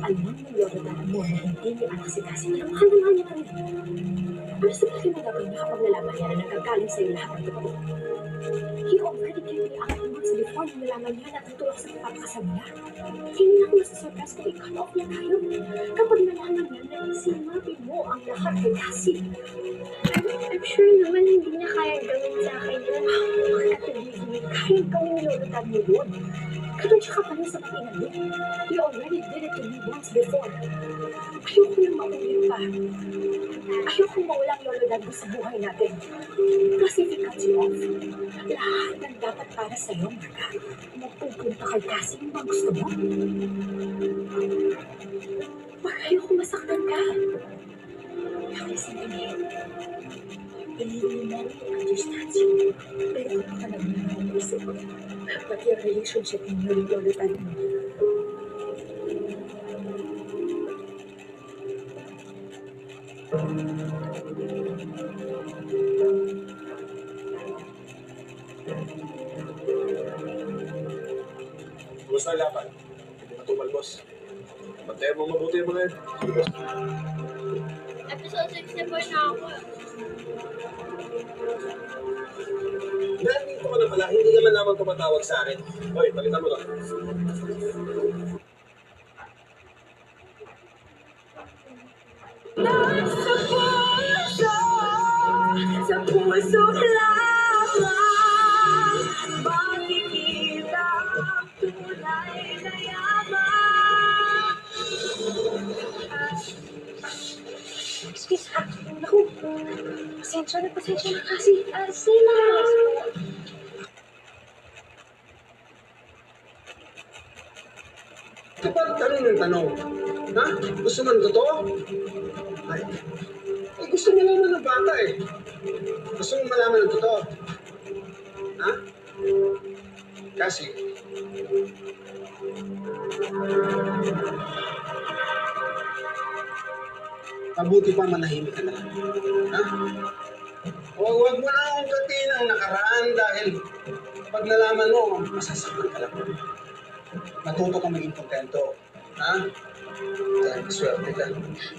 alam ng lolo na mo na hindi niya anak si Cassie, pero mahal na mahal niya pa rin. Ano sa palagay mo gagawin niya kapag nalaman niya na nagagaling sa'yo lahat ng totoo? He already gave me ang months before na nalaman niya na tutulak sa pagkakasal niya. Hindi na ako nasa-surprise kung i-cut off niya tayo. Kapag nalaman niya na sinabi mo ang lahat kay Cassie. I'm sure naman hindi niya kaya gawin sa akin yun. Bakit believe me, kaya gawin ni Lolo Dad mo yun. Ganun siya kapalit sa patingan mo. You already did it to me once before. Ayoko na maulit pa. Ayoko mawala ang Lolo Dad mo sa buhay natin. Plus if it cuts you off, lahat ng dapat para sa'yo, Marga, magpupunta kay Cassie yung mga gusto mo. Marga, ayoko masaktan ka. Listen to me. Believe me, Mary understands you. Pero ito talaga naman ang isip ko. Pati yung relationship niyo yung Lolo Dad mo. Kumusta ang laban? Hindi matumal, boss. Bantayan mo mabuti yung mga yan. Boss. Episode 64 na ako. Nandito ka na pala, hindi ka man lamang tumatawag sa akin. Hoy, palitan mo to. Sa puso lamang makikita ang tunay na yaman. Excuse me. Naku. Pasensya na kasi. Say na. Kapag tanong ng tanong, ha? Gusto mo ng totoo? Ay, gusto mo naman ng bata eh. Gusto mo malaman ng totoo? Ha? Kasi, mabuti pa manahimik ka na lang. Ha? Huwag mo na akong gatiin ang nakaraan dahil pag nalaman mo, masasaktan ka lang. Matuto ka maging kontento. Ha? Kaya swerte ka.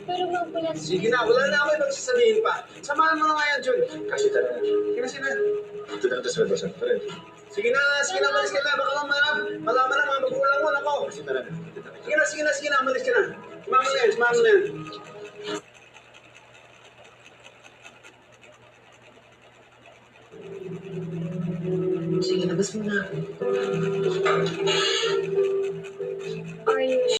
Pero wag mo lang. Sige na, wala na ako ibang sasabihin pa. Samahan mo na nga yan, Jun. Kasi talaga. Sige na. Ito na ito sa labas. Sige na, malis ka na. Baka malaman ng mga magulang mo, nako. Kasi talaga. Sige na, malis ka na. Samahan mo na yan. Sige, labas mo na ako. Are you